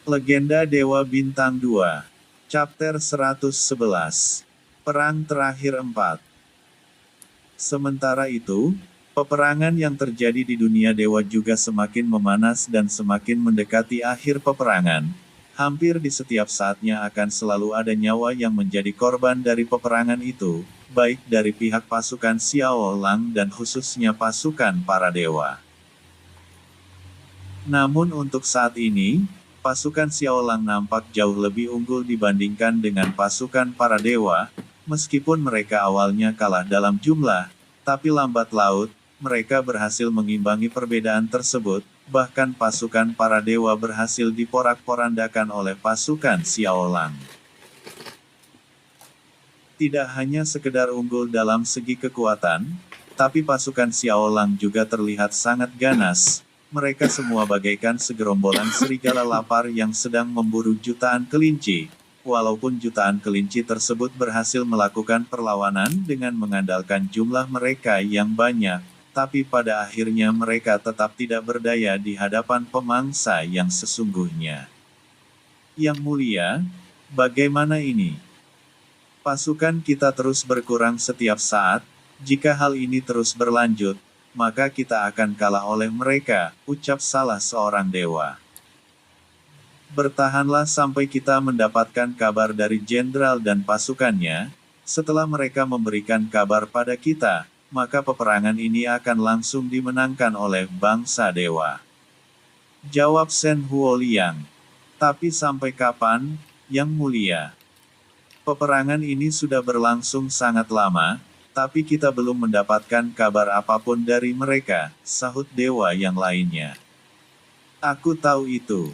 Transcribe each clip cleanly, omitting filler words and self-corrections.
Legenda Dewa Bintang 2. Chapter 111. Perang Terakhir 4. Sementara itu, peperangan yang terjadi di dunia dewa juga semakin memanas dan semakin mendekati akhir peperangan. Hampir di setiap saatnya akan selalu ada nyawa yang menjadi korban dari peperangan itu, baik dari pihak pasukan Xiao Lang dan khususnya pasukan para dewa. Namun untuk saat ini, pasukan Xiao Lang nampak jauh lebih unggul dibandingkan dengan pasukan para dewa, meskipun mereka awalnya kalah dalam jumlah, tapi lambat laut, mereka berhasil mengimbangi perbedaan tersebut, bahkan pasukan para dewa berhasil diporak-porandakan oleh pasukan Xiao Lang. Tidak hanya sekedar unggul dalam segi kekuatan, tapi pasukan Xiao Lang juga terlihat sangat ganas. Mereka semua bagaikan segerombolan serigala lapar yang sedang memburu jutaan kelinci. Walaupun jutaan kelinci tersebut berhasil melakukan perlawanan dengan mengandalkan jumlah mereka yang banyak, tapi pada akhirnya mereka tetap tidak berdaya di hadapan pemangsa yang sesungguhnya. Yang mulia, bagaimana ini? Pasukan kita terus berkurang setiap saat. Jika hal ini terus berlanjut, maka kita akan kalah oleh mereka, ucap salah seorang dewa. Bertahanlah sampai kita mendapatkan kabar dari jenderal dan pasukannya. Setelah mereka memberikan kabar pada kita, maka peperangan ini akan langsung dimenangkan oleh bangsa dewa. Jawab Shen Huoliang. Tapi sampai kapan, Yang Mulia? Peperangan ini sudah berlangsung sangat lama, tapi kita belum mendapatkan kabar apapun dari mereka, sahut dewa yang lainnya. Aku tahu itu.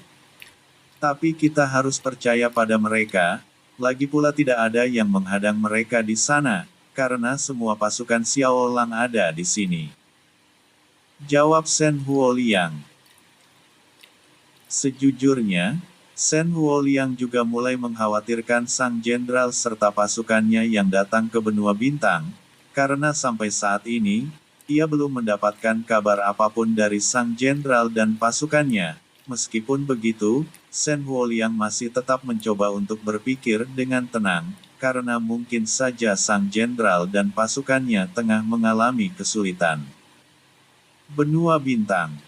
Tapi kita harus percaya pada mereka, lagi pula tidak ada yang menghadang mereka di sana, karena semua pasukan Xiao Lang ada di sini. Jawab Shen Huoliang. Sejujurnya, Shen Huoliang juga mulai mengkhawatirkan sang jenderal serta pasukannya yang datang ke benua bintang, karena sampai saat ini, ia belum mendapatkan kabar apapun dari sang jenderal dan pasukannya. Meskipun begitu, Shen Huoliang masih tetap mencoba untuk berpikir dengan tenang, karena mungkin saja sang jenderal dan pasukannya tengah mengalami kesulitan. Benua Bintang.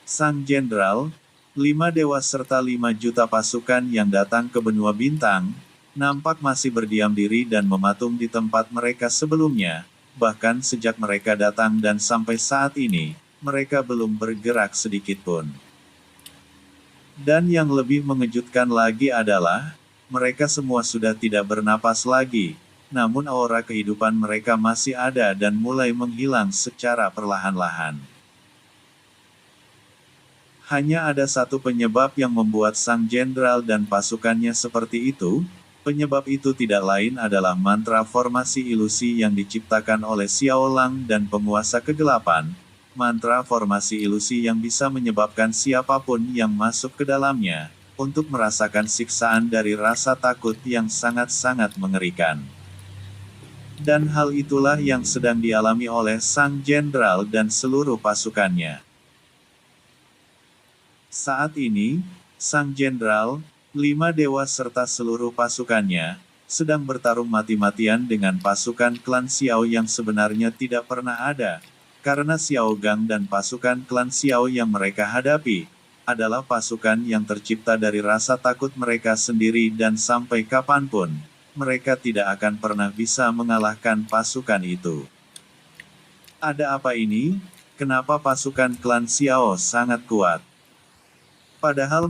Sang jenderal, 5 dewa serta 5 juta pasukan yang datang ke benua bintang, nampak masih berdiam diri dan mematung di tempat mereka sebelumnya, bahkan sejak mereka datang dan sampai saat ini, mereka belum bergerak sedikit pun. Dan yang lebih mengejutkan lagi adalah, mereka semua sudah tidak bernapas lagi, namun aura kehidupan mereka masih ada dan mulai menghilang secara perlahan-lahan. Hanya ada satu penyebab yang membuat sang jenderal dan pasukannya seperti itu. Penyebab itu tidak lain adalah mantra formasi ilusi yang diciptakan oleh Xiao Lang dan penguasa kegelapan. Mantra formasi ilusi yang bisa menyebabkan siapapun yang masuk ke dalamnya, untuk merasakan siksaan dari rasa takut yang sangat-sangat mengerikan. Dan hal itulah yang sedang dialami oleh sang jenderal dan seluruh pasukannya. Saat ini, sang jenderal, 5 dewa serta seluruh pasukannya, sedang bertarung mati-matian dengan pasukan klan Xiao yang sebenarnya tidak pernah ada, karena Xiao Gang dan pasukan klan Xiao yang mereka hadapi, adalah pasukan yang tercipta dari rasa takut mereka sendiri dan sampai kapanpun, mereka tidak akan pernah bisa mengalahkan pasukan itu. Ada apa ini? Kenapa pasukan klan Xiao sangat kuat? Padahal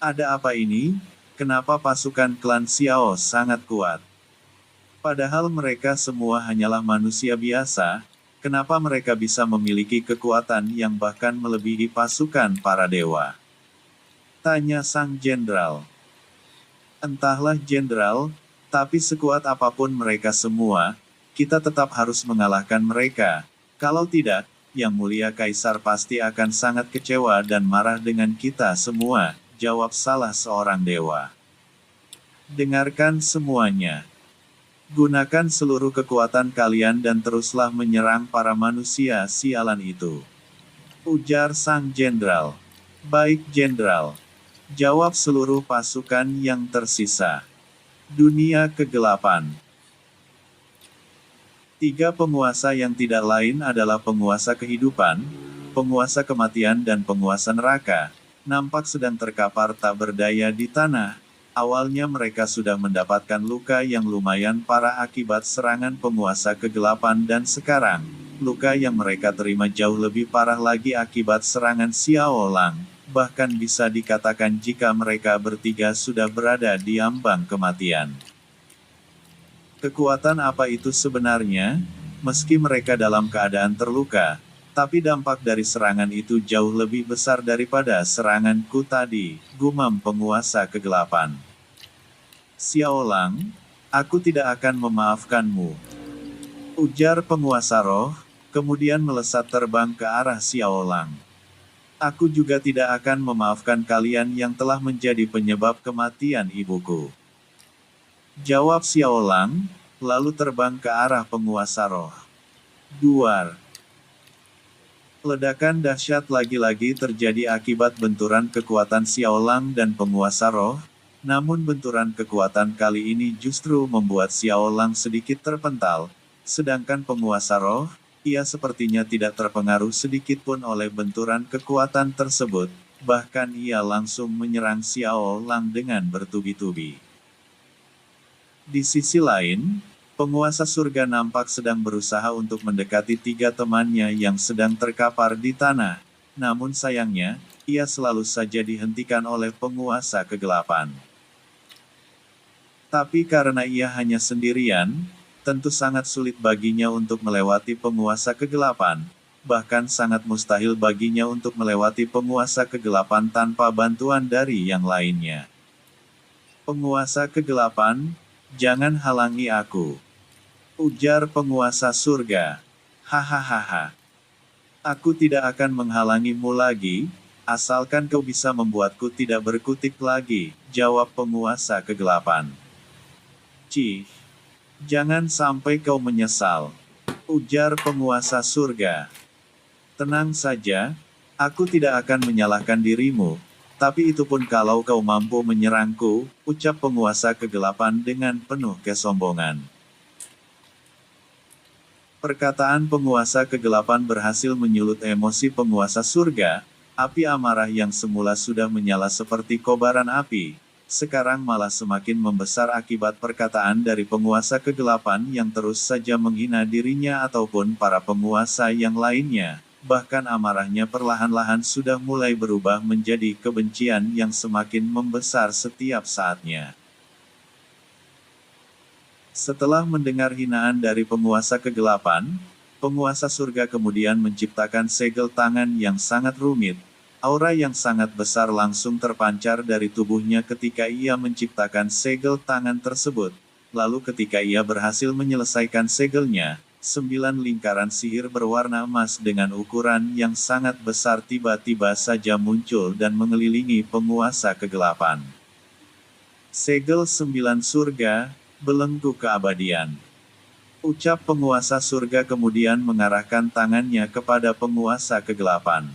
ada apa ini? Kenapa pasukan klan Xiao sangat kuat? Padahal mereka semua hanyalah manusia biasa, kenapa mereka bisa memiliki kekuatan yang bahkan melebihi pasukan para dewa? Tanya sang jenderal. Entahlah jenderal, tapi sekuat apapun mereka semua, kita tetap harus mengalahkan mereka. Kalau tidak, Yang Mulia Kaisar pasti akan sangat kecewa dan marah dengan kita semua, jawab salah seorang dewa. Dengarkan semuanya. Gunakan seluruh kekuatan kalian dan teruslah menyerang para manusia sialan itu. Ujar sang jenderal. Baik jenderal. Jawab seluruh pasukan yang tersisa. Dunia kegelapan. Tiga penguasa yang tidak lain adalah penguasa kehidupan, penguasa kematian dan penguasa neraka, nampak sedang terkapar tak berdaya di tanah. Awalnya mereka sudah mendapatkan luka yang lumayan parah akibat serangan penguasa kegelapan dan sekarang, luka yang mereka terima jauh lebih parah lagi akibat serangan Xiao Lang. Bahkan bisa dikatakan jika mereka bertiga sudah berada di ambang kematian. Kekuatan apa itu sebenarnya? Meski mereka dalam keadaan terluka, tapi dampak dari serangan itu jauh lebih besar daripada seranganku tadi, gumam penguasa kegelapan. Xiao Lang, aku tidak akan memaafkanmu. Ujar penguasa roh, kemudian melesat terbang ke arah Xiao Lang. Aku juga tidak akan memaafkan kalian yang telah menjadi penyebab kematian ibuku. Jawab Xiao Lang, lalu terbang ke arah penguasa roh. Duar. Ledakan dahsyat lagi-lagi terjadi akibat benturan kekuatan Xiao Lang dan penguasa roh, namun benturan kekuatan kali ini justru membuat Xiao Lang sedikit terpental, sedangkan penguasa roh, ia sepertinya tidak terpengaruh sedikit pun oleh benturan kekuatan tersebut, bahkan ia langsung menyerang Xiao Lang dengan bertubi-tubi. Di sisi lain, penguasa surga nampak sedang berusaha untuk mendekati tiga temannya yang sedang terkapar di tanah. Namun sayangnya, ia selalu saja dihentikan oleh penguasa kegelapan. Tapi karena ia hanya sendirian, tentu sangat sulit baginya untuk melewati penguasa kegelapan. Bahkan sangat mustahil baginya untuk melewati penguasa kegelapan tanpa bantuan dari yang lainnya. Penguasa kegelapan, jangan halangi aku. Ujar penguasa surga. Hahaha. Aku tidak akan menghalangimu lagi, asalkan kau bisa membuatku tidak berkutik lagi, jawab penguasa kegelapan. Cih. Jangan sampai kau menyesal. Ujar penguasa surga. Tenang saja, aku tidak akan menyalahkan dirimu, tapi itu pun kalau kau mampu menyerangku, ucap penguasa kegelapan dengan penuh kesombongan. Perkataan penguasa kegelapan berhasil menyulut emosi penguasa surga, api amarah yang semula sudah menyala seperti kobaran api, sekarang malah semakin membesar akibat perkataan dari penguasa kegelapan yang terus saja menghina dirinya ataupun para penguasa yang lainnya, bahkan amarahnya perlahan-lahan sudah mulai berubah menjadi kebencian yang semakin membesar setiap saatnya. Setelah mendengar hinaan dari penguasa kegelapan, penguasa surga kemudian menciptakan segel tangan yang sangat rumit. Aura yang sangat besar langsung terpancar dari tubuhnya ketika ia menciptakan segel tangan tersebut. Lalu ketika ia berhasil menyelesaikan segelnya, 9 lingkaran sihir berwarna emas dengan ukuran yang sangat besar tiba-tiba saja muncul dan mengelilingi penguasa kegelapan. Segel 9 surga, belenggu keabadian. Ucap penguasa surga kemudian mengarahkan tangannya kepada penguasa kegelapan.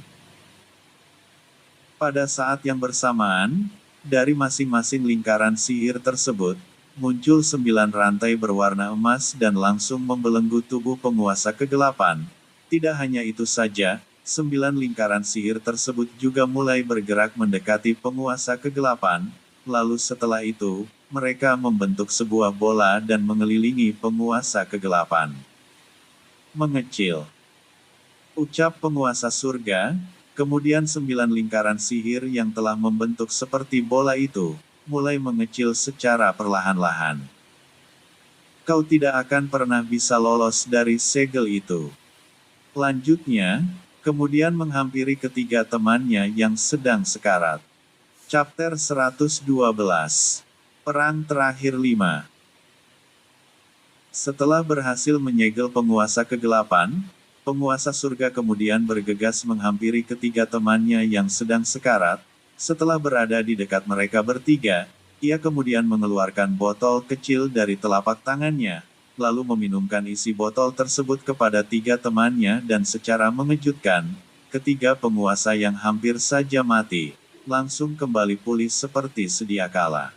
Pada saat yang bersamaan, dari masing-masing lingkaran sihir tersebut, muncul 9 rantai berwarna emas dan langsung membelenggu tubuh penguasa kegelapan. Tidak hanya itu saja, 9 lingkaran sihir tersebut juga mulai bergerak mendekati penguasa kegelapan, lalu setelah itu, mereka membentuk sebuah bola dan mengelilingi penguasa kegelapan. Mengecil. Ucap penguasa surga, kemudian 9 lingkaran sihir yang telah membentuk seperti bola itu, mulai mengecil secara perlahan-lahan. Kau tidak akan pernah bisa lolos dari segel itu. Lanjutnya, kemudian menghampiri ketiga temannya yang sedang sekarat. Chapter 112. Perang terakhir 5. Setelah berhasil menyegel penguasa kegelapan, penguasa surga kemudian bergegas menghampiri ketiga temannya yang sedang sekarat. Setelah berada di dekat mereka bertiga, Ia kemudian mengeluarkan botol kecil dari telapak tangannya, lalu meminumkan isi botol tersebut kepada 3 temannya dan secara mengejutkan, ketiga penguasa yang hampir saja mati, langsung kembali pulih seperti sedia kala.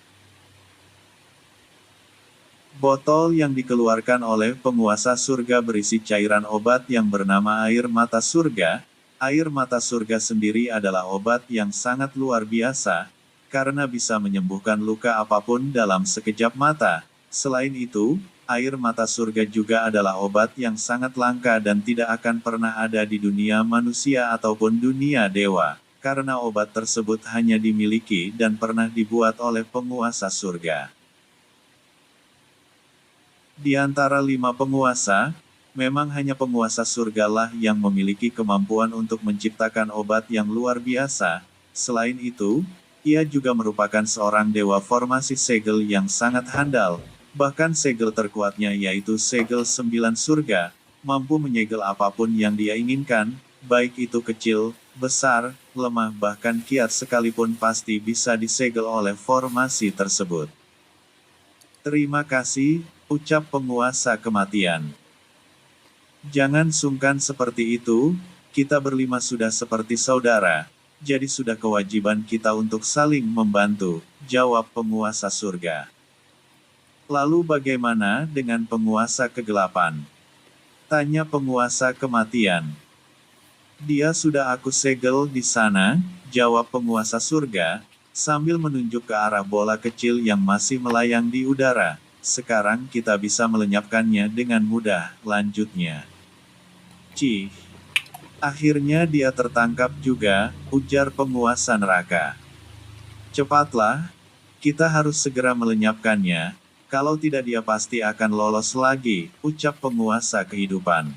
Botol yang dikeluarkan oleh penguasa surga berisi cairan obat yang bernama air mata surga. Air mata surga sendiri adalah obat yang sangat luar biasa, karena bisa menyembuhkan luka apapun dalam sekejap mata. Selain itu, air mata surga juga adalah obat yang sangat langka dan tidak akan pernah ada di dunia manusia ataupun dunia dewa, karena obat tersebut hanya dimiliki dan pernah dibuat oleh penguasa surga. Di antara 5 penguasa, memang hanya penguasa surgalah yang memiliki kemampuan untuk menciptakan obat yang luar biasa. Selain itu, ia juga merupakan seorang dewa formasi segel yang sangat handal. Bahkan segel terkuatnya yaitu segel 9 surga, mampu menyegel apapun yang dia inginkan, baik itu kecil, besar, lemah bahkan kiat sekalipun pasti bisa disegel oleh formasi tersebut. Terima kasih, ucap penguasa kematian. Jangan sungkan seperti itu, kita berlima sudah seperti saudara, jadi sudah kewajiban kita untuk saling membantu, jawab penguasa surga. Lalu bagaimana dengan penguasa kegelapan? Tanya penguasa kematian. Dia sudah aku segel di sana, jawab penguasa surga, sambil menunjuk ke arah bola kecil yang masih melayang di udara. Sekarang kita bisa melenyapkannya dengan mudah, lanjutnya. Cih. Akhirnya dia tertangkap juga, ujar penguasa neraka. Cepatlah, kita harus segera melenyapkannya, kalau tidak dia pasti akan lolos lagi, ucap penguasa kehidupan.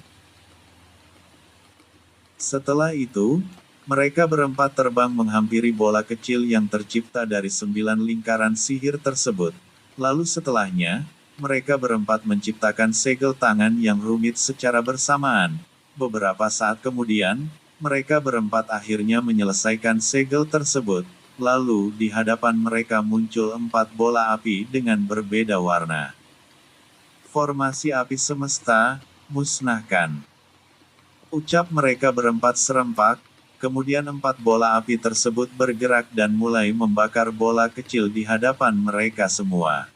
Setelah itu, mereka berempat terbang menghampiri bola kecil yang tercipta dari 9 lingkaran sihir tersebut. Lalu setelahnya, mereka berempat menciptakan segel tangan yang rumit secara bersamaan. Beberapa saat kemudian, mereka berempat akhirnya menyelesaikan segel tersebut. Lalu di hadapan mereka muncul 4 bola api dengan berbeda warna. Formasi api semesta, musnahkan. Ucap mereka berempat serempak, kemudian 4 bola api tersebut bergerak dan mulai membakar bola kecil di hadapan mereka semua.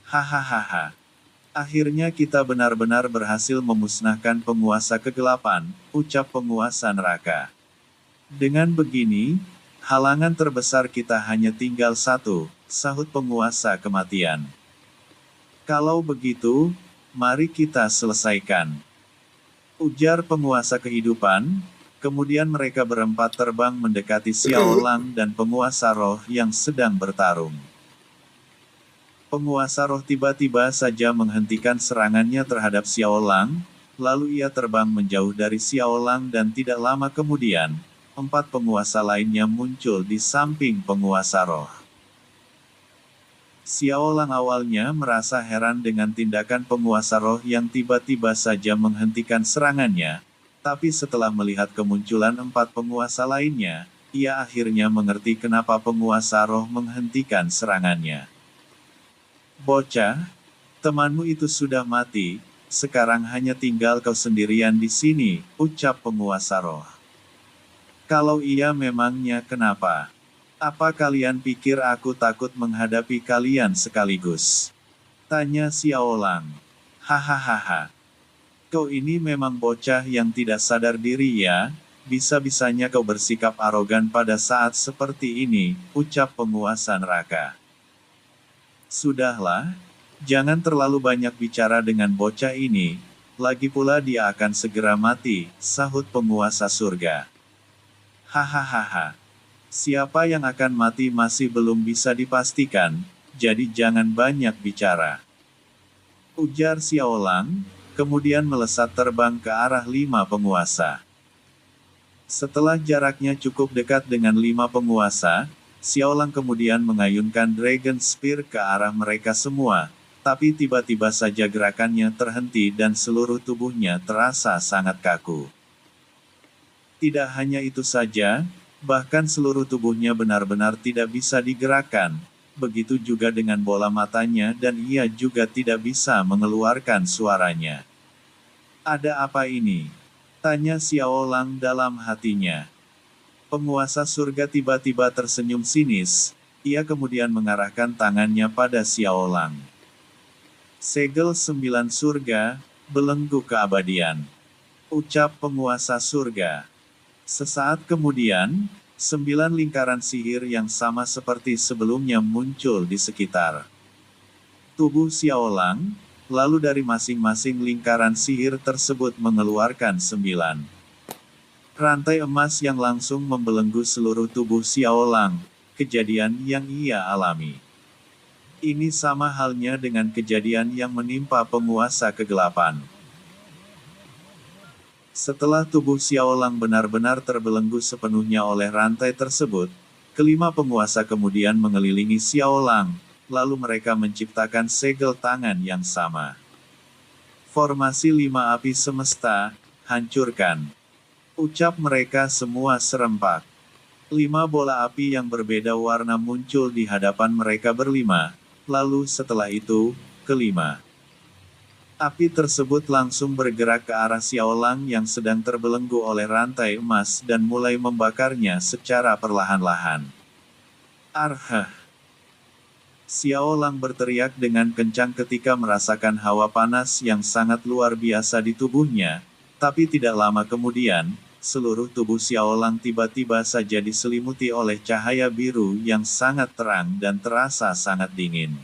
Hahaha. Akhirnya kita benar-benar berhasil memusnahkan penguasa kegelapan, ucap penguasa neraka. Dengan begini, halangan terbesar kita hanya tinggal 1, sahut penguasa kematian. Kalau begitu, mari kita selesaikan. Ujar penguasa kehidupan. Kemudian mereka berempat terbang mendekati Xiao Lang dan penguasa roh yang sedang bertarung. Penguasa roh tiba-tiba saja menghentikan serangannya terhadap Xiao Lang, lalu ia terbang menjauh dari Xiao Lang dan tidak lama kemudian, 4 penguasa lainnya muncul di samping penguasa roh. Xiao Lang awalnya merasa heran dengan tindakan penguasa roh yang tiba-tiba saja menghentikan serangannya. Tapi setelah melihat kemunculan 4 penguasa lainnya, ia akhirnya mengerti kenapa penguasa roh menghentikan serangannya. Bocah, temanmu itu sudah mati, sekarang hanya tinggal kau sendirian di sini, ucap penguasa roh. Kalau iya memangnya kenapa? Apa kalian pikir aku takut menghadapi kalian sekaligus? Tanya Xiao Lang. Hahaha. Kau ini memang bocah yang tidak sadar diri ya, bisa-bisanya kau bersikap arogan pada saat seperti ini, ucap penguasa neraka. Sudahlah, jangan terlalu banyak bicara dengan bocah ini, lagi pula dia akan segera mati, sahut penguasa surga. Hahaha. Siapa yang akan mati masih belum bisa dipastikan, jadi jangan banyak bicara. Ujar Xiao Lang. Kemudian melesat terbang ke arah 5 penguasa. Setelah jaraknya cukup dekat dengan 5 penguasa, Xiao Lang kemudian mengayunkan Dragon Spear ke arah mereka semua, tapi tiba-tiba saja gerakannya terhenti dan seluruh tubuhnya terasa sangat kaku. Tidak hanya itu saja, bahkan seluruh tubuhnya benar-benar tidak bisa digerakkan, begitu juga dengan bola matanya dan ia juga tidak bisa mengeluarkan suaranya. Ada apa ini? Tanya Xiao Lang dalam hatinya. Penguasa surga tiba-tiba tersenyum sinis, ia kemudian mengarahkan tangannya pada Xiao Lang. Segel 9 surga, belenggu keabadian. Ucap penguasa surga. Sesaat kemudian, 9 lingkaran sihir yang sama seperti sebelumnya muncul di sekitar tubuh Xiao Lang, lalu dari masing-masing lingkaran sihir tersebut mengeluarkan 9 rantai emas yang langsung membelenggu seluruh tubuh Xiao Lang, kejadian yang ia alami. Ini sama halnya dengan kejadian yang menimpa penguasa kegelapan. Setelah tubuh Xiao Lang benar-benar terbelenggu sepenuhnya oleh rantai tersebut, kelima penguasa kemudian mengelilingi Xiao Lang, lalu mereka menciptakan segel tangan yang sama. Formasi 5 api semesta, hancurkan. Ucap mereka semua serempak. 5 bola api yang berbeda warna muncul di hadapan mereka berlima, lalu setelah itu, kelima api tersebut langsung bergerak ke arah Xiao Lang yang sedang terbelenggu oleh rantai emas dan mulai membakarnya secara perlahan-lahan. Arhah! Xiao Lang berteriak dengan kencang ketika merasakan hawa panas yang sangat luar biasa di tubuhnya, tapi tidak lama kemudian, seluruh tubuh Xiao Lang tiba-tiba saja diselimuti oleh cahaya biru yang sangat terang dan terasa sangat dingin.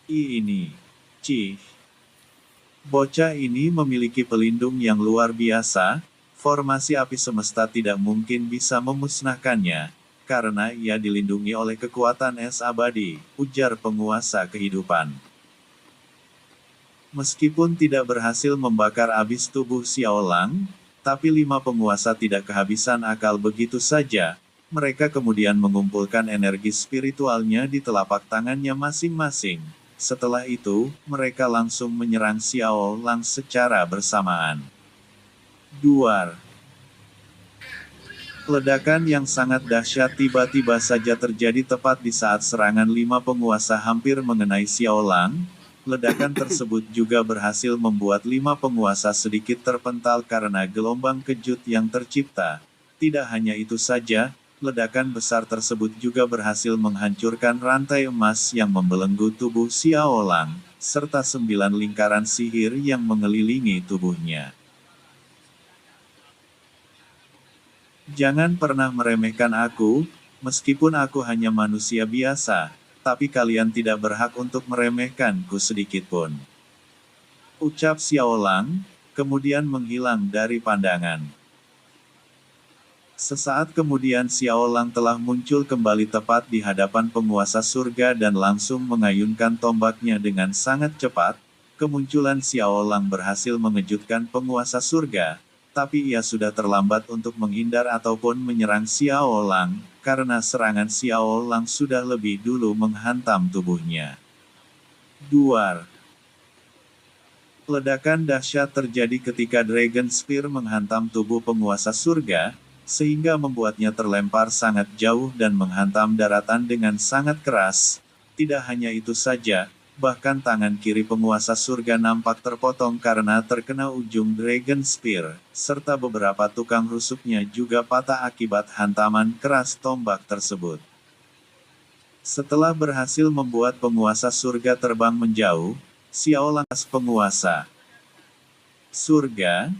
Ini. Cih. Bocah ini memiliki pelindung yang luar biasa, formasi api semesta tidak mungkin bisa memusnahkannya, karena ia dilindungi oleh kekuatan es abadi, ujar penguasa kehidupan. Meskipun tidak berhasil membakar habis tubuh Xiao Lang, tapi 5 penguasa tidak kehabisan akal begitu saja. Mereka kemudian mengumpulkan energi spiritualnya di telapak tangannya masing-masing. Setelah itu, mereka langsung menyerang Xiao Lang secara bersamaan. Duar. Ledakan yang sangat dahsyat tiba-tiba saja terjadi tepat di saat serangan 5 penguasa hampir mengenai Xiao Lang. Ledakan tersebut juga berhasil membuat 5 penguasa sedikit terpental karena gelombang kejut yang tercipta. Tidak hanya itu saja, ledakan besar tersebut juga berhasil menghancurkan rantai emas yang membelenggu tubuh Xiao Lang, serta 9 lingkaran sihir yang mengelilingi tubuhnya. Jangan pernah meremehkan aku, meskipun aku hanya manusia biasa. Tapi kalian tidak berhak untuk meremehkanku sedikitpun. Ucap Xiao Lang, kemudian menghilang dari pandangan. Sesaat kemudian Xiao Lang telah muncul kembali tepat di hadapan penguasa surga dan langsung mengayunkan tombaknya dengan sangat cepat. Kemunculan Xiao Lang berhasil mengejutkan penguasa surga, tapi ia sudah terlambat untuk menghindar ataupun menyerang Xiao Lang, karena serangan Xiao Lang sudah lebih dulu menghantam tubuhnya. Duar. Ledakan dahsyat terjadi ketika Dragon Spear menghantam tubuh penguasa surga, sehingga membuatnya terlempar sangat jauh dan menghantam daratan dengan sangat keras. Tidak hanya itu saja, bahkan tangan kiri penguasa surga nampak terpotong karena terkena ujung Dragon Spear, serta beberapa tukang rusuknya juga patah akibat hantaman keras tombak tersebut. Setelah berhasil membuat penguasa surga terbang menjauh, Xiao Lang penguasa surga,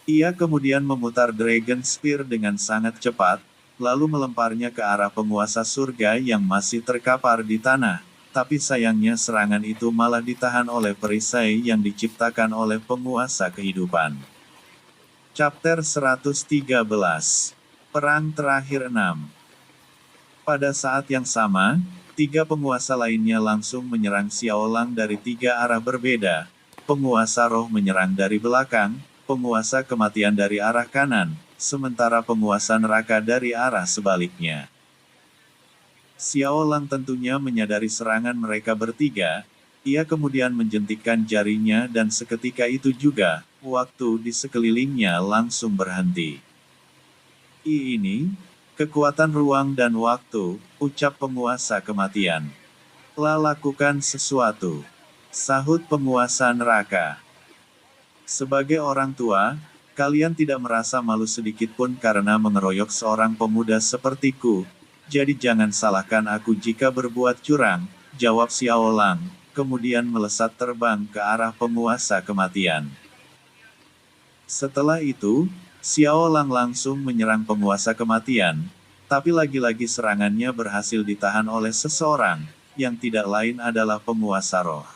ia kemudian memutar Dragon Spear dengan sangat cepat, lalu melemparnya ke arah penguasa surga yang masih terkapar di tanah. Tapi sayangnya serangan itu malah ditahan oleh perisai yang diciptakan oleh penguasa kehidupan. Chapter 113. Perang Terakhir 6. Pada saat yang sama, 3 penguasa lainnya langsung menyerang Xiao Lang dari 3 arah berbeda. Penguasa roh menyerang dari belakang, penguasa kematian dari arah kanan, sementara penguasa neraka dari arah sebaliknya. Xiao Lang tentunya menyadari serangan mereka bertiga, ia kemudian menjentikkan jarinya dan seketika itu juga, waktu di sekelilingnya langsung berhenti. Ini, kekuatan ruang dan waktu, ucap penguasa kematian. Lakukan sesuatu, sahut penguasa neraka. Sebagai orang tua, kalian tidak merasa malu sedikitpun karena mengeroyok seorang pemuda sepertiku, jadi jangan salahkan aku jika berbuat curang, jawab Xiao Lang, kemudian melesat terbang ke arah penguasa kematian. Setelah itu, Xiao Lang langsung menyerang penguasa kematian, tapi lagi-lagi serangannya berhasil ditahan oleh seseorang, yang tidak lain adalah penguasa roh.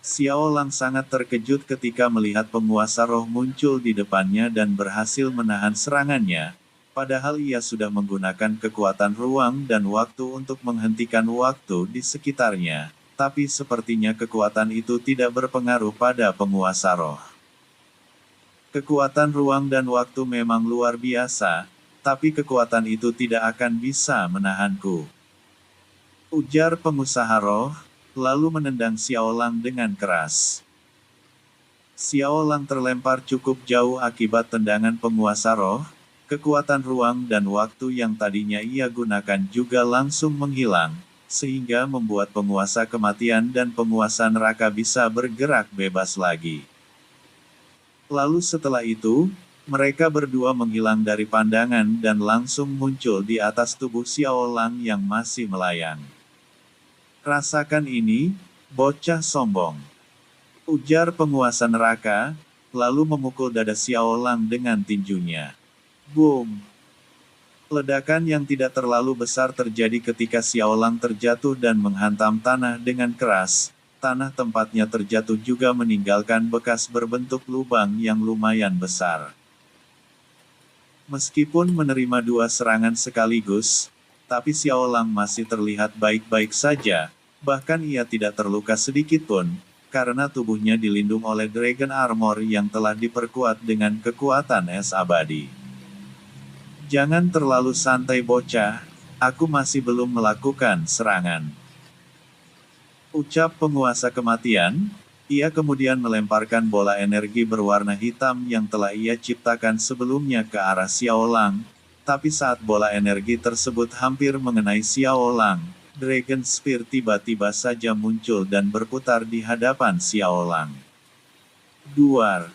Xiao Lang sangat terkejut ketika melihat penguasa roh muncul di depannya dan berhasil menahan serangannya, padahal ia sudah menggunakan kekuatan ruang dan waktu untuk menghentikan waktu di sekitarnya, tapi sepertinya kekuatan itu tidak berpengaruh pada penguasa roh. Kekuatan ruang dan waktu memang luar biasa, tapi kekuatan itu tidak akan bisa menahanku, ujar pengusaha roh, lalu menendang Xiao Lang dengan keras. Xiao Lang terlempar cukup jauh akibat tendangan penguasa roh, kekuatan ruang dan waktu yang tadinya ia gunakan juga langsung menghilang, sehingga membuat penguasa kematian dan penguasa neraka bisa bergerak bebas lagi. Lalu setelah itu, mereka berdua menghilang dari pandangan dan langsung muncul di atas tubuh Xiao Lang yang masih melayang. Rasakan ini, bocah sombong, ujar penguasa neraka, lalu memukul dada Xiao Lang dengan tinjunya. Boom! Ledakan yang tidak terlalu besar terjadi ketika Xiao Lang terjatuh dan menghantam tanah dengan keras. Tanah tempatnya terjatuh juga meninggalkan bekas berbentuk lubang yang lumayan besar. Meskipun menerima dua serangan sekaligus, tapi Xiao Lang masih terlihat baik-baik saja, bahkan ia tidak terluka sedikitpun, karena tubuhnya dilindung oleh Dragon Armor yang telah diperkuat dengan kekuatan es abadi. Jangan terlalu santai bocah, aku masih belum melakukan serangan, ucap penguasa kematian. Ia kemudian melemparkan bola energi berwarna hitam yang telah ia ciptakan sebelumnya ke arah Xiao Lang, tapi saat bola energi tersebut hampir mengenai Xiao Lang, Dragon Spear tiba-tiba saja muncul dan berputar di hadapan Xiao Lang. Duar!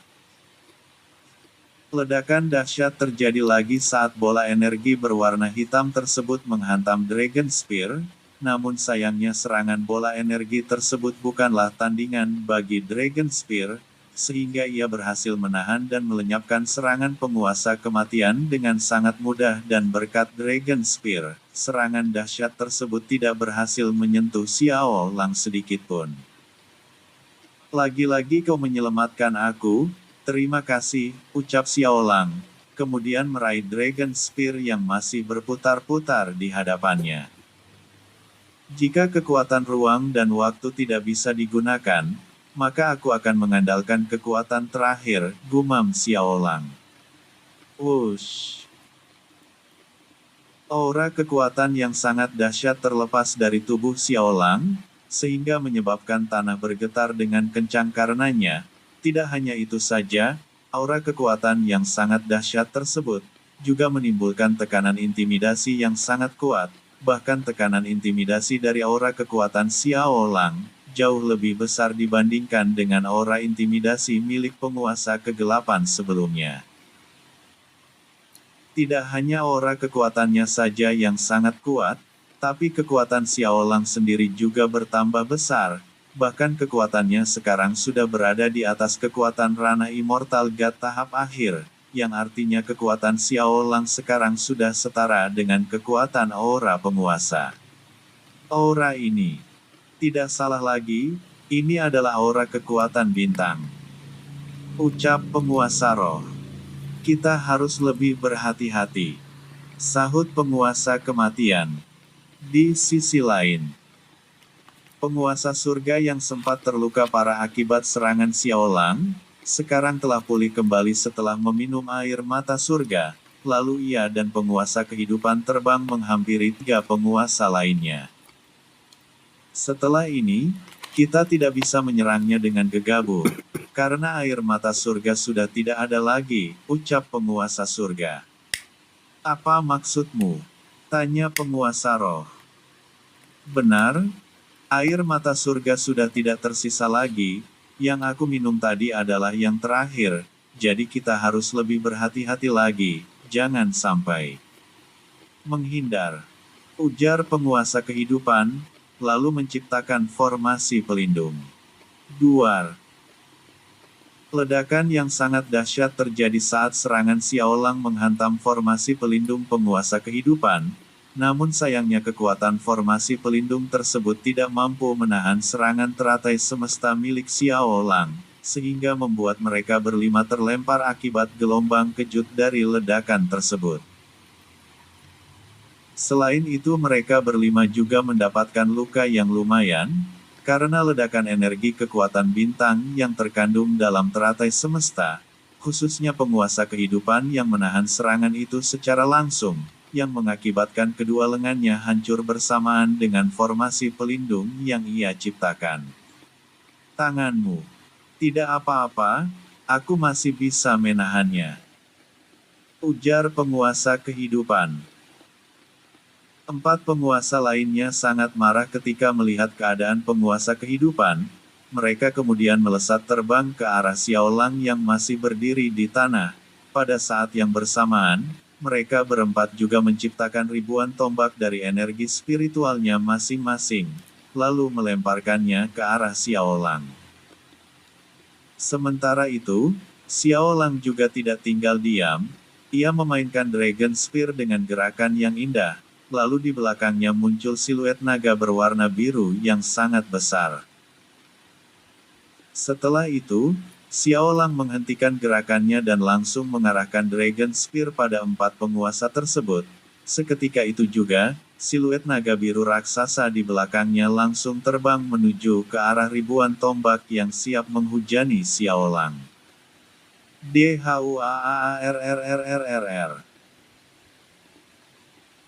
Ledakan dahsyat terjadi lagi saat bola energi berwarna hitam tersebut menghantam Dragon Spear. Namun sayangnya serangan bola energi tersebut bukanlah tandingan bagi Dragon Spear, sehingga ia berhasil menahan dan melenyapkan serangan penguasa kematian dengan sangat mudah dan berkat Dragon Spear, serangan dahsyat tersebut tidak berhasil menyentuh Xiao Lang sedikitpun. Lagi-lagi kau menyelamatkan aku, terima kasih, ucap Xiao Lang, kemudian meraih Dragon Spear yang masih berputar-putar di hadapannya. Jika kekuatan ruang dan waktu tidak bisa digunakan, maka aku akan mengandalkan kekuatan terakhir, gumam Xiao Lang. Wush! Aura kekuatan yang sangat dahsyat terlepas dari tubuh Xiao Lang, sehingga menyebabkan tanah bergetar dengan kencang karenanya. Tidak hanya itu saja, aura kekuatan yang sangat dahsyat tersebut juga menimbulkan tekanan intimidasi yang sangat kuat. Bahkan tekanan intimidasi dari aura kekuatan Xiao Lang, jauh lebih besar dibandingkan dengan aura intimidasi milik penguasa kegelapan sebelumnya. Tidak hanya aura kekuatannya saja yang sangat kuat, tapi kekuatan Xiao Lang sendiri juga bertambah besar, bahkan kekuatannya sekarang sudah berada di atas kekuatan Ranah Immortal God tahap akhir, yang artinya kekuatan Xiao Lang sekarang sudah setara dengan kekuatan aura penguasa. Aura ini, tidak salah lagi, ini adalah aura kekuatan bintang, ucap penguasa roh. Kita harus lebih berhati-hati, sahut penguasa kematian. Di sisi lain, penguasa surga yang sempat terluka parah akibat serangan Xiao Lang, sekarang telah pulih kembali setelah meminum air mata surga, lalu ia dan penguasa kehidupan terbang menghampiri 3 penguasa lainnya. Setelah ini, kita tidak bisa menyerangnya dengan gegabah, karena air mata surga sudah tidak ada lagi, ucap penguasa surga. Apa maksudmu? Tanya penguasa roh. Benar, air mata surga sudah tidak tersisa lagi, yang aku minum tadi adalah yang terakhir, jadi kita harus lebih berhati-hati lagi, jangan sampai menghindar. Ujar penguasa kehidupan, lalu menciptakan formasi pelindung. Duar. Ledakan yang sangat dahsyat terjadi saat serangan Xiaolang menghantam formasi pelindung penguasa kehidupan, namun sayangnya kekuatan formasi pelindung tersebut tidak mampu menahan serangan teratai semesta milik Xiaolang, sehingga membuat mereka berlima terlempar akibat gelombang kejut dari ledakan tersebut. Selain itu mereka berlima juga mendapatkan luka yang lumayan, karena ledakan energi kekuatan bintang yang terkandung dalam teratai semesta, khususnya penguasa kehidupan yang menahan serangan itu secara langsung, yang mengakibatkan kedua lengannya hancur bersamaan dengan formasi pelindung yang ia ciptakan. Tanganmu. Tidak apa-apa, aku masih bisa menahannya. Ujar penguasa kehidupan. Empat penguasa lainnya sangat marah ketika melihat keadaan penguasa kehidupan. Mereka kemudian melesat terbang ke arah Xiaolang yang masih berdiri di tanah. Pada saat yang bersamaan, mereka berempat juga menciptakan ribuan tombak dari energi spiritualnya masing-masing, lalu melemparkannya ke arah Xiaolang. Sementara itu, Xiaolang juga tidak tinggal diam. Ia memainkan Dragon Spear dengan gerakan yang indah. Lalu di belakangnya muncul siluet naga berwarna biru yang sangat besar. Setelah itu, Xiaolang menghentikan gerakannya dan langsung mengarahkan Dragon Spear pada empat penguasa tersebut. Seketika itu juga, siluet naga biru raksasa di belakangnya langsung terbang menuju ke arah ribuan tombak yang siap menghujani Xiaolang. DHUAARRRRRR.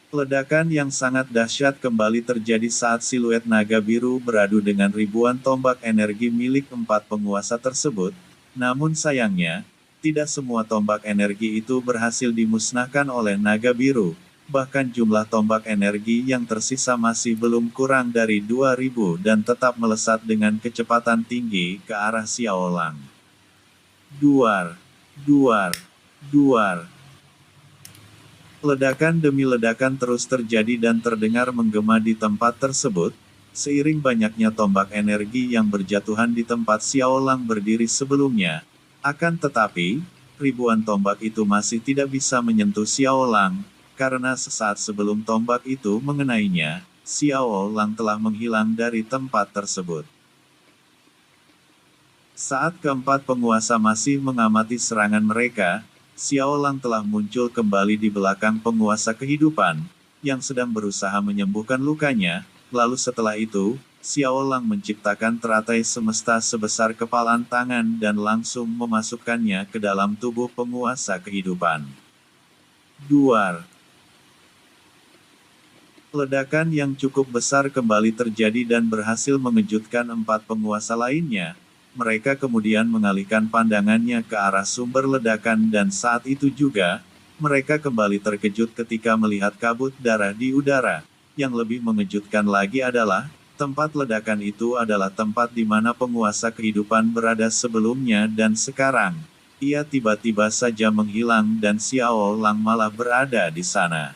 Ledakan yang sangat dahsyat kembali terjadi saat siluet naga biru beradu dengan ribuan tombak energi milik empat penguasa tersebut, namun sayangnya, tidak semua tombak energi itu berhasil dimusnahkan oleh naga biru, bahkan jumlah tombak energi yang tersisa masih belum kurang dari 2000 dan tetap melesat dengan kecepatan tinggi ke arah Xiaolang. Duar, duar, duar. Ledakan demi ledakan terus terjadi dan terdengar menggema di tempat tersebut, seiring banyaknya tombak energi yang berjatuhan di tempat Xiaolang berdiri sebelumnya. Akan tetapi, ribuan tombak itu masih tidak bisa menyentuh Xiaolang, karena sesaat sebelum tombak itu mengenainya, Xiaolang telah menghilang dari tempat tersebut. Saat keempat penguasa masih mengamati serangan mereka, Xiaolang telah muncul kembali di belakang penguasa kehidupan, yang sedang berusaha menyembuhkan lukanya, lalu setelah itu, Xiaolang menciptakan teratai semesta sebesar kepalan tangan dan langsung memasukkannya ke dalam tubuh penguasa kehidupan. Duar. Ledakan yang cukup besar kembali terjadi dan berhasil mengejutkan empat penguasa lainnya. Mereka kemudian mengalihkan pandangannya ke arah sumber ledakan dan saat itu juga, mereka kembali terkejut ketika melihat kabut darah di udara. Yang lebih mengejutkan lagi adalah, tempat ledakan itu adalah tempat di mana penguasa kehidupan berada sebelumnya dan sekarang, ia tiba-tiba saja menghilang dan Xiaolang malah berada di sana.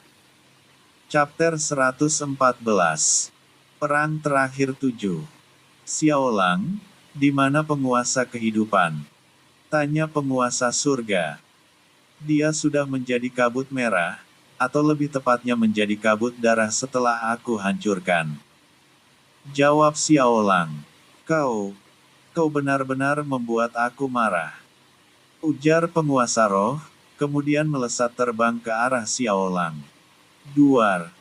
Chapter 114. Perang Terakhir 7. Xiaolang, di mana penguasa kehidupan? Tanya penguasa surga. Dia sudah menjadi kabut merah, atau lebih tepatnya menjadi kabut darah setelah aku hancurkan. Jawab Xiaolang. Kau benar-benar membuat aku marah. Ujar penguasa roh, kemudian melesat terbang ke arah Xiaolang. Duar.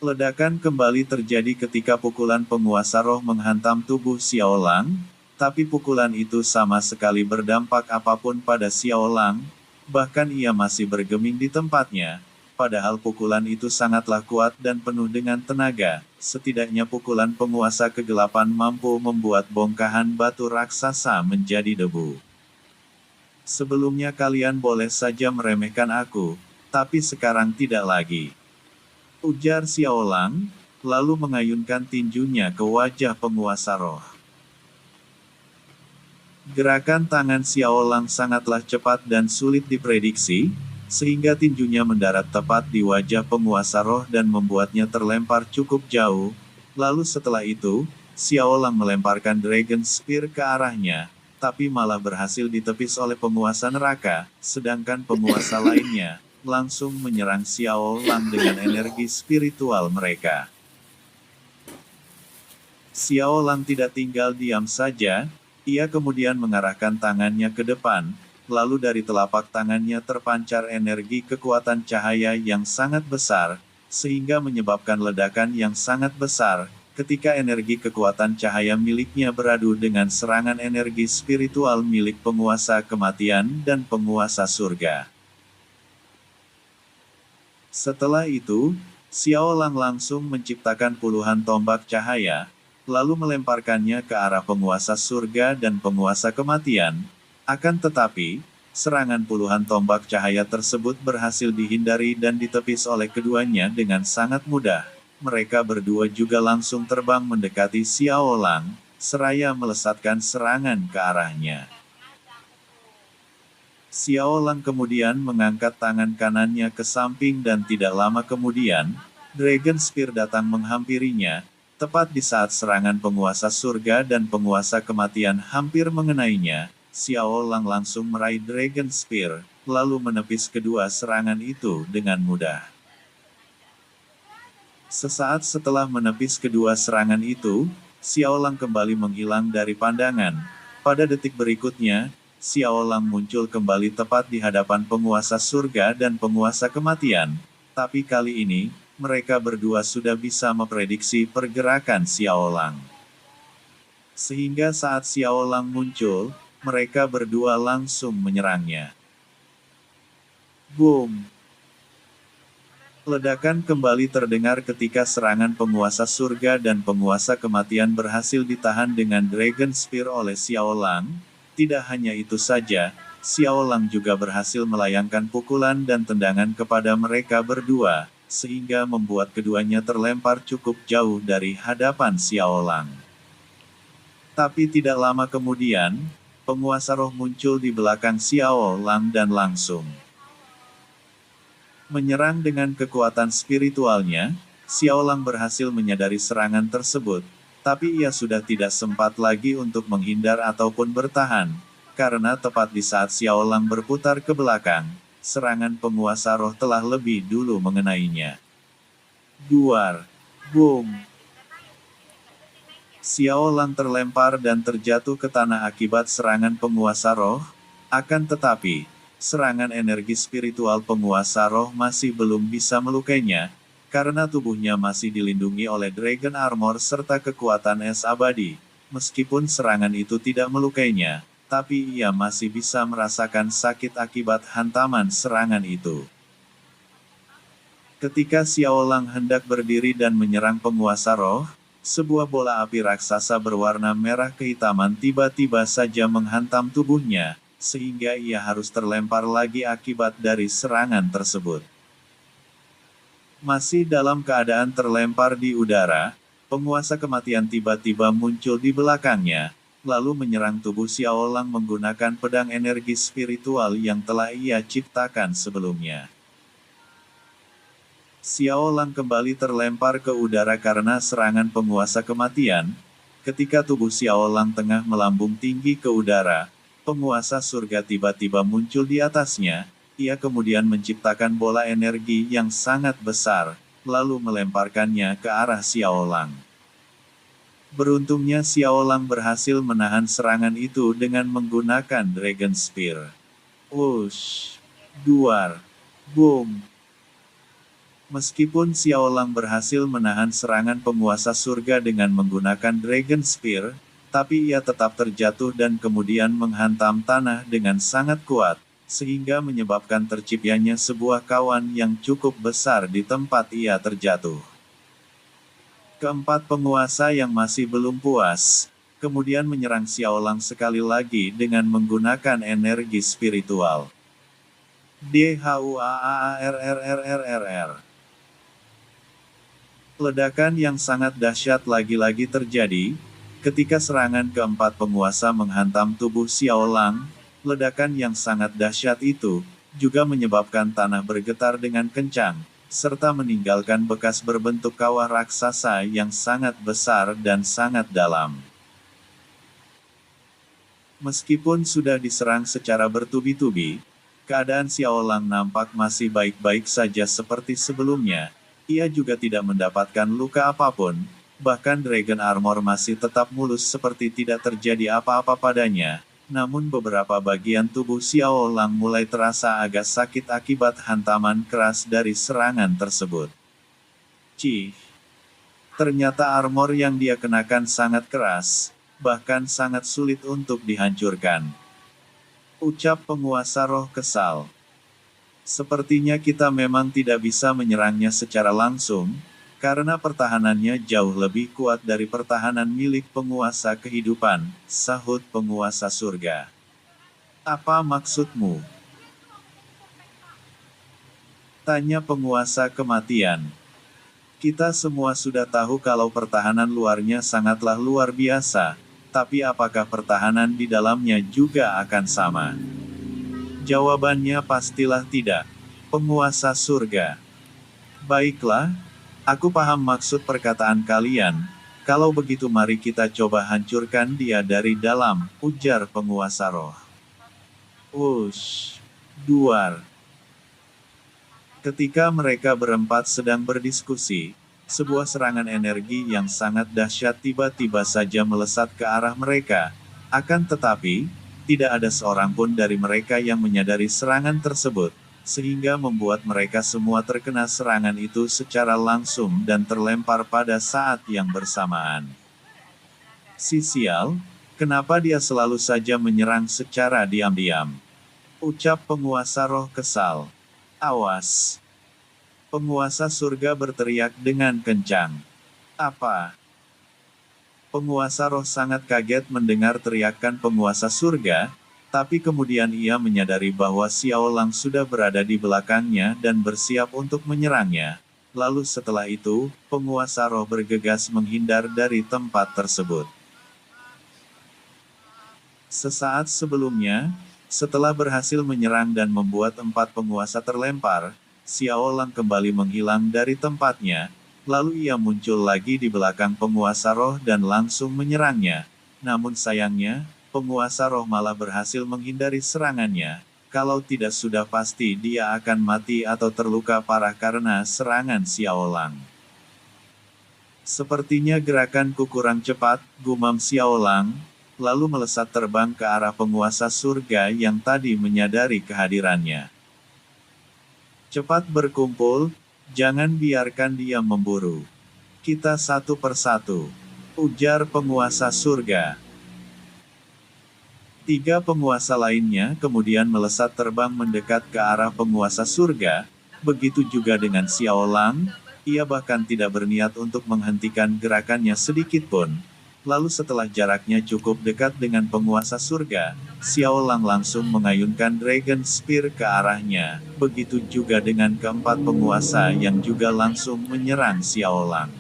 Ledakan kembali terjadi ketika pukulan penguasa roh menghantam tubuh Xiaolang, tapi pukulan itu sama sekali berdampak apapun pada Xiaolang, bahkan ia masih bergeming di tempatnya, padahal pukulan itu sangatlah kuat dan penuh dengan tenaga, setidaknya pukulan penguasa kegelapan mampu membuat bongkahan batu raksasa menjadi debu. Sebelumnya kalian boleh saja meremehkan aku, tapi sekarang tidak lagi. Ujar Xiaolang, lalu mengayunkan tinjunya ke wajah penguasa roh. Gerakan tangan Xiaolang sangatlah cepat dan sulit diprediksi, sehingga tinjunya mendarat tepat di wajah penguasa roh dan membuatnya terlempar cukup jauh. Lalu setelah itu, Xiaolang melemparkan Dragon Spear ke arahnya, tapi malah berhasil ditepis oleh penguasa neraka, sedangkan penguasa lainnya langsung menyerang Xiaolang dengan energi spiritual mereka. Xiaolang tidak tinggal diam saja, ia kemudian mengarahkan tangannya ke depan, lalu dari telapak tangannya terpancar energi kekuatan cahaya yang sangat besar, sehingga menyebabkan ledakan yang sangat besar, ketika energi kekuatan cahaya miliknya beradu dengan serangan energi spiritual milik penguasa kematian dan penguasa surga. Setelah itu, Xiaolang langsung menciptakan puluhan tombak cahaya, lalu melemparkannya ke arah penguasa surga dan penguasa kematian. Akan tetapi, serangan puluhan tombak cahaya tersebut berhasil dihindari dan ditepis oleh keduanya dengan sangat mudah. Mereka berdua juga langsung terbang mendekati Xiaolang, seraya melesatkan serangan ke arahnya. Xiaolang kemudian mengangkat tangan kanannya ke samping dan tidak lama kemudian, Dragon Spear datang menghampirinya. Tepat di saat serangan penguasa surga dan penguasa kematian hampir mengenainya, Xiaolang langsung meraih Dragon Spear, lalu menepis kedua serangan itu dengan mudah. Sesaat setelah menepis kedua serangan itu, Xiaolang kembali menghilang dari pandangan. Pada detik berikutnya, Xiaolang muncul kembali tepat di hadapan penguasa surga dan penguasa kematian. Tapi kali ini, mereka berdua sudah bisa memprediksi pergerakan Xiaolang. Sehingga saat Xiaolang muncul, mereka berdua langsung menyerangnya. Boom! Ledakan kembali terdengar ketika serangan penguasa surga dan penguasa kematian berhasil ditahan dengan Dragon Spear oleh Xiaolang. Tidak hanya itu saja, Xiaolang juga berhasil melayangkan pukulan dan tendangan kepada mereka berdua, sehingga membuat keduanya terlempar cukup jauh dari hadapan Xiaolang. Tapi tidak lama kemudian, penguasa roh muncul di belakang Xiaolang dan langsung menyerang dengan kekuatan spiritualnya. Xiaolang berhasil menyadari serangan tersebut, tapi ia sudah tidak sempat lagi untuk menghindar ataupun bertahan, karena tepat di saat Xiaolang berputar ke belakang, serangan penguasa roh telah lebih dulu mengenainya. Duar! Boom! Xiaolang terlempar dan terjatuh ke tanah akibat serangan penguasa roh. Akan tetapi, serangan energi spiritual penguasa roh masih belum bisa melukainya, karena tubuhnya masih dilindungi oleh Dragon Armor serta kekuatan es abadi. Meskipun serangan itu tidak melukainya, tapi ia masih bisa merasakan sakit akibat hantaman serangan itu. Ketika Xiaolang hendak berdiri dan menyerang penguasa roh, sebuah bola api raksasa berwarna merah kehitaman tiba-tiba saja menghantam tubuhnya, sehingga ia harus terlempar lagi akibat dari serangan tersebut. Masih dalam keadaan terlempar di udara, penguasa kematian tiba-tiba muncul di belakangnya, lalu menyerang tubuh Xiaolang menggunakan pedang energi spiritual yang telah ia ciptakan sebelumnya. Xiaolang kembali terlempar ke udara karena serangan penguasa kematian. Ketika tubuh Xiaolang tengah melambung tinggi ke udara, penguasa surga tiba-tiba muncul di atasnya. Ia kemudian menciptakan bola energi yang sangat besar, lalu melemparkannya ke arah Xiaolang. Beruntungnya Xiaolang berhasil menahan serangan itu dengan menggunakan Dragon Spear. Wush! Duar! Boom! Meskipun Xiaolang berhasil menahan serangan penguasa surga dengan menggunakan Dragon Spear, tapi ia tetap terjatuh dan kemudian menghantam tanah dengan sangat kuat, sehingga menyebabkan terciptanya sebuah kawan yang cukup besar di tempat ia terjatuh. Keempat penguasa yang masih belum puas, kemudian menyerang Xiaolang sekali lagi dengan menggunakan energi spiritual. DHUAARRRRRR. Ledakan yang sangat dahsyat lagi-lagi terjadi, ketika serangan keempat penguasa menghantam tubuh Xiao Lang. Ledakan yang sangat dahsyat itu, juga menyebabkan tanah bergetar dengan kencang, serta meninggalkan bekas berbentuk kawah raksasa yang sangat besar dan sangat dalam. Meskipun sudah diserang secara bertubi-tubi, keadaan Xiao Lang nampak masih baik-baik saja seperti sebelumnya. Ia juga tidak mendapatkan luka apapun, bahkan Dragon Armor masih tetap mulus seperti tidak terjadi apa-apa padanya. Namun beberapa bagian tubuh Xiao Lang mulai terasa agak sakit akibat hantaman keras dari serangan tersebut. Cih! Ternyata armor yang dia kenakan sangat keras, bahkan sangat sulit untuk dihancurkan. Ucap penguasa roh kesal. Sepertinya kita memang tidak bisa menyerangnya secara langsung, karena pertahanannya jauh lebih kuat dari pertahanan milik penguasa kehidupan, sahut penguasa surga. Apa maksudmu? Tanya penguasa kematian. Kita semua sudah tahu kalau pertahanan luarnya sangatlah luar biasa, tapi apakah pertahanan di dalamnya juga akan sama? Jawabannya pastilah tidak. Penguasa surga. Baiklah, aku paham maksud perkataan kalian. Kalau begitu mari kita coba hancurkan dia dari dalam, ujar penguasa roh. Wush! Duar! Ketika mereka berempat sedang berdiskusi, sebuah serangan energi yang sangat dahsyat tiba-tiba saja melesat ke arah mereka. Akan tetapi, tidak ada seorang pun dari mereka yang menyadari serangan tersebut, sehingga membuat mereka semua terkena serangan itu secara langsung dan terlempar pada saat yang bersamaan. Si sial, kenapa dia selalu saja menyerang secara diam-diam? Ucap penguasa roh kesal. Awas! Penguasa surga berteriak dengan kencang. Apa? Penguasa roh sangat kaget mendengar teriakan penguasa surga, tapi kemudian ia menyadari bahwa Xiao Lang sudah berada di belakangnya dan bersiap untuk menyerangnya. Lalu setelah itu, penguasa roh bergegas menghindar dari tempat tersebut. Sesaat sebelumnya, setelah berhasil menyerang dan membuat 4 penguasa terlempar, Xiao Lang kembali menghilang dari tempatnya, lalu ia muncul lagi di belakang penguasa roh dan langsung menyerangnya. Namun sayangnya, penguasa roh malah berhasil menghindari serangannya. Kalau tidak sudah pasti dia akan mati atau terluka parah karena serangan Xiao Lang. Sepertinya gerakanku kurang cepat, gumam Xiao Lang, lalu melesat terbang ke arah penguasa surga yang tadi menyadari kehadirannya. Cepat berkumpul, jangan biarkan dia memburu. Kita satu persatu, ujar penguasa surga. 3 penguasa lainnya kemudian melesat terbang mendekat ke arah penguasa surga, begitu juga dengan Xiao Lang, ia bahkan tidak berniat untuk menghentikan gerakannya sedikit pun. Lalu setelah jaraknya cukup dekat dengan penguasa surga, Xiao Lang langsung mengayunkan Dragon Spear ke arahnya, begitu juga dengan keempat penguasa yang juga langsung menyerang Xiao Lang.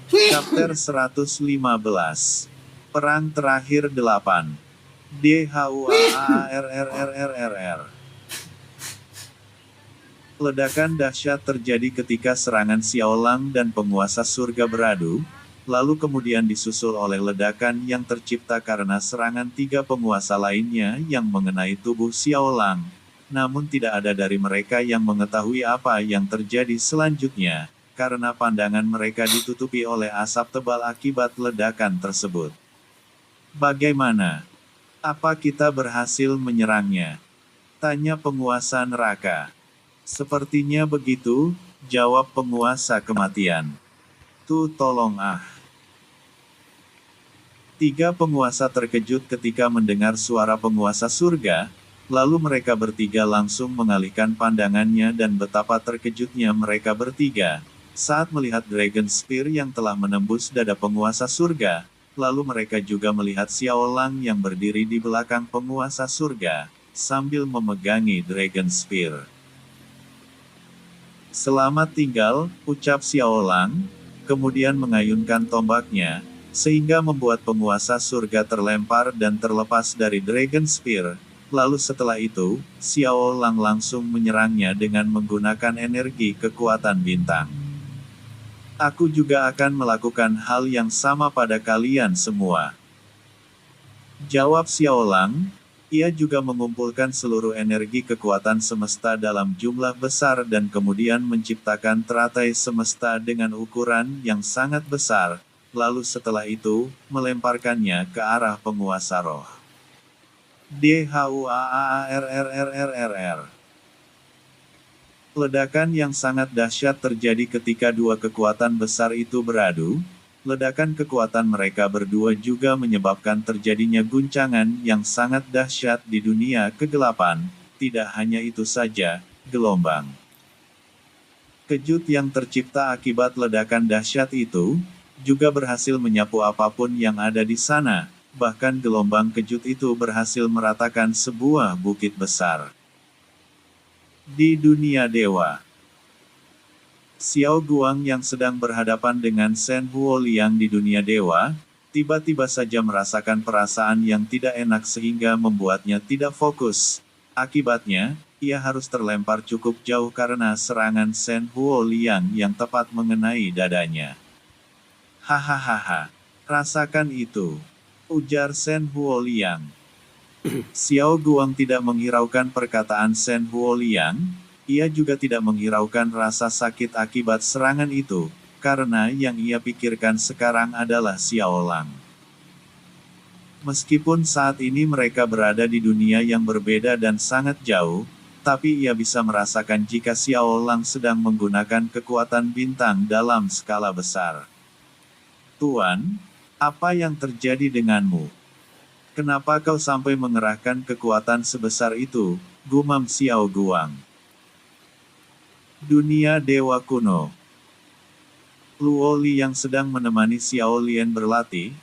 Chapter 115. Perang terakhir 8. DHUAARRRRRR. Ledakan dahsyat terjadi ketika serangan Xiao Lang dan penguasa surga beradu, lalu kemudian disusul oleh ledakan yang tercipta karena serangan 3 penguasa lainnya yang mengenai tubuh Xiao Lang. Namun tidak ada dari mereka yang mengetahui apa yang terjadi selanjutnya, karena pandangan mereka ditutupi oleh asap tebal akibat ledakan tersebut. Bagaimana? Apa kita berhasil menyerangnya? Tanya penguasa neraka. Sepertinya begitu, jawab penguasa kematian. Tolong ah. 3 penguasa terkejut ketika mendengar suara penguasa surga, lalu mereka bertiga langsung mengalihkan pandangannya dan betapa terkejutnya mereka bertiga, saat melihat Dragon Spear yang telah menembus dada penguasa surga, lalu mereka juga melihat Xiao Lang yang berdiri di belakang penguasa surga, sambil memegangi Dragon Spear. Selamat tinggal, ucap Xiao Lang, kemudian mengayunkan tombaknya, sehingga membuat penguasa surga terlempar dan terlepas dari Dragon Spear. Lalu setelah itu, Xiao Lang langsung menyerangnya dengan menggunakan energi kekuatan bintang. Aku juga akan melakukan hal yang sama pada kalian semua. Jawab Xiao Lang. Ia juga mengumpulkan seluruh energi kekuatan semesta dalam jumlah besar dan kemudian menciptakan teratai semesta dengan ukuran yang sangat besar, lalu setelah itu, melemparkannya ke arah penguasa roh. DHUAARRRRRR. Ledakan yang sangat dahsyat terjadi ketika dua kekuatan besar itu beradu. Ledakan kekuatan mereka berdua juga menyebabkan terjadinya guncangan yang sangat dahsyat di dunia kegelapan. Tidak hanya itu saja, gelombang kejut yang tercipta akibat ledakan dahsyat itu, juga berhasil menyapu apapun yang ada di sana. Bahkan gelombang kejut itu berhasil meratakan sebuah bukit besar. Di dunia dewa, Xiao Guang yang sedang berhadapan dengan Shen Huoliang di dunia dewa, tiba-tiba saja merasakan perasaan yang tidak enak sehingga membuatnya tidak fokus. Akibatnya, ia harus terlempar cukup jauh karena serangan Shen Huoliang yang tepat mengenai dadanya. Hahaha, rasakan itu, ujar Shen Huoliang. Xiao Guang tidak menghiraukan perkataan Shen Huoliang. Ia juga tidak menghiraukan rasa sakit akibat serangan itu, karena yang ia pikirkan sekarang adalah Xiao Lang. Meskipun saat ini mereka berada di dunia yang berbeda dan sangat jauh, tapi ia bisa merasakan jika Xiao Lang sedang menggunakan kekuatan bintang dalam skala besar. Tuan, apa yang terjadi denganmu? Kenapa kau sampai mengerahkan kekuatan sebesar itu? Gumam Xiao Guang. Dunia Dewa Kuno. Luo Li yang sedang menemani Xiao Lian berlatih,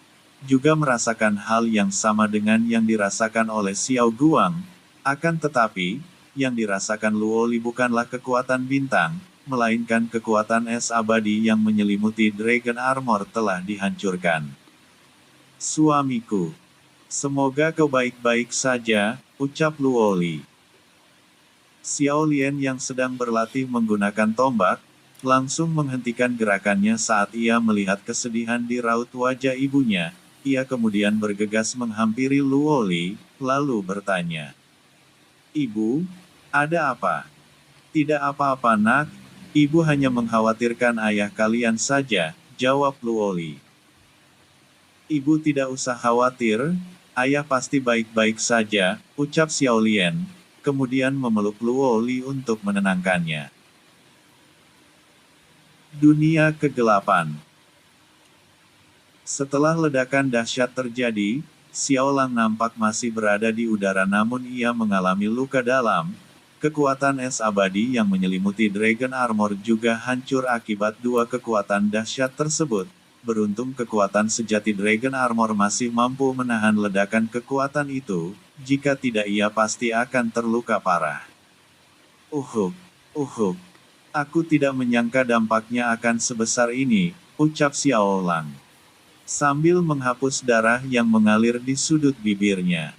juga merasakan hal yang sama dengan yang dirasakan oleh Xiao Guang. Akan tetapi, yang dirasakan Luo Li bukanlah kekuatan bintang, melainkan kekuatan es abadi yang menyelimuti Dragon Armor telah dihancurkan. Suamiku, semoga kau baik-baik saja, ucap Luo Li. Xiao Lian yang sedang berlatih menggunakan tombak, langsung menghentikan gerakannya saat ia melihat kesedihan di raut wajah ibunya. Ia kemudian bergegas menghampiri Luo Li, lalu bertanya. Ibu, ada apa? Tidak apa-apa nak, ibu hanya mengkhawatirkan ayah kalian saja, jawab Luo Li. Ibu tidak usah khawatir, ayah pasti baik-baik saja, ucap Xiao Lian. Kemudian memeluk Luo Li untuk menenangkannya. Dunia kegelapan. Setelah ledakan dahsyat terjadi, Xiao Lang nampak masih berada di udara namun ia mengalami luka dalam. Kekuatan es abadi yang menyelimuti Dragon Armor juga hancur akibat dua kekuatan dahsyat tersebut. Beruntung kekuatan sejati Dragon Armor masih mampu menahan ledakan kekuatan itu, jika tidak ia pasti akan terluka parah. Aku tidak menyangka dampaknya akan sebesar ini, ucap Xiao Lang. Sambil menghapus darah yang mengalir di sudut bibirnya.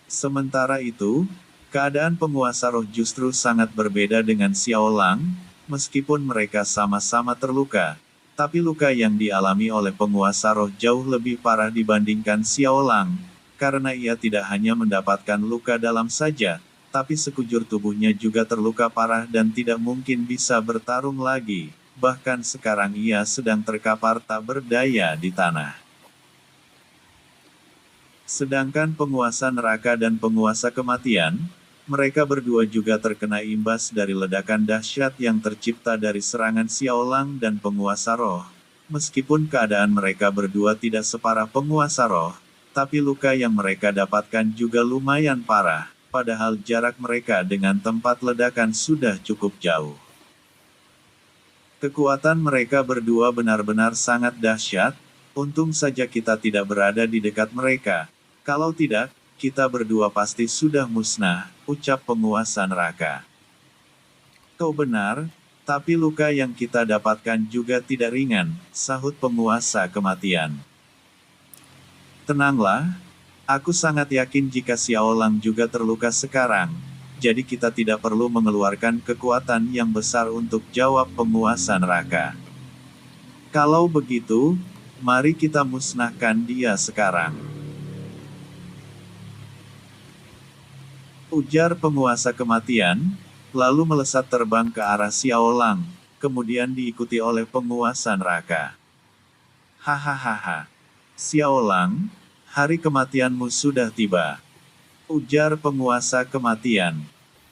Sementara itu, keadaan penguasa roh justru sangat berbeda dengan Xiao Lang. Meskipun mereka sama-sama terluka, tapi luka yang dialami oleh penguasa roh jauh lebih parah dibandingkan Xiao Lang, karena ia tidak hanya mendapatkan luka dalam saja, tapi sekujur tubuhnya juga terluka parah dan tidak mungkin bisa bertarung lagi, bahkan sekarang ia sedang terkapar tak berdaya di tanah. Sedangkan penguasa neraka dan penguasa kematian, mereka berdua juga terkena imbas dari ledakan dahsyat yang tercipta dari serangan Xiao Lang dan penguasa roh. Meskipun keadaan mereka berdua tidak separah penguasa roh, tapi luka yang mereka dapatkan juga lumayan parah, padahal jarak mereka dengan tempat ledakan sudah cukup jauh. Kekuatan mereka berdua benar-benar sangat dahsyat, untung saja kita tidak berada di dekat mereka. Kalau tidak, kita berdua pasti sudah musnah, ucap penguasa neraka. Kau benar, tapi luka yang kita dapatkan juga tidak ringan, sahut penguasa kematian. Tenanglah, aku sangat yakin jika Xiaolang juga terluka sekarang, jadi kita tidak perlu mengeluarkan kekuatan yang besar untuk jawab penguasa neraka. Kalau begitu, mari kita musnahkan dia sekarang. Ujar penguasa kematian, lalu melesat terbang ke arah Xiaolang, kemudian diikuti oleh penguasa neraka. Hahaha. Xiaolang, hari kematianmu sudah tiba. Ujar penguasa kematian.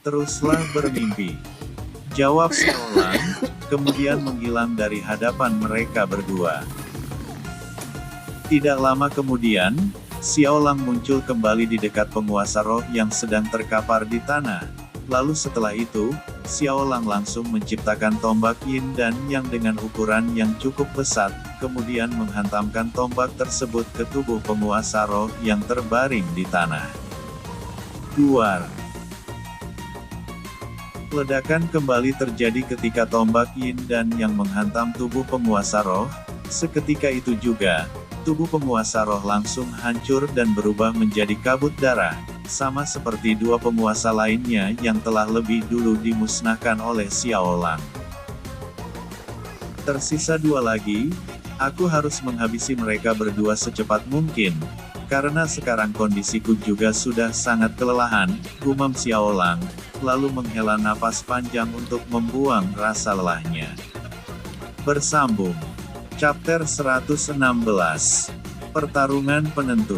Teruslah bermimpi. Jawab Xiaolang, kemudian menghilang dari hadapan mereka berdua. Tidak lama kemudian, Xiaolang muncul kembali di dekat penguasa roh yang sedang terkapar di tanah. Lalu setelah itu, Xiaolang langsung menciptakan tombak yin dan yang dengan ukuran yang cukup besar, kemudian menghantamkan tombak tersebut ke tubuh penguasa roh yang terbaring di tanah. Duar. Ledakan kembali terjadi ketika tombak yin dan yang menghantam tubuh penguasa roh. Seketika itu juga, tubuh penguasa roh langsung hancur dan berubah menjadi kabut darah, sama seperti dua penguasa lainnya yang telah lebih dulu dimusnahkan oleh Xiaolang. Tersisa dua lagi, aku harus menghabisi mereka berdua secepat mungkin, karena sekarang kondisiku juga sudah sangat kelelahan, gumam Xiaolang, lalu menghela napas panjang untuk membuang rasa lelahnya. Bersambung. Chapter 116. Pertarungan penentu.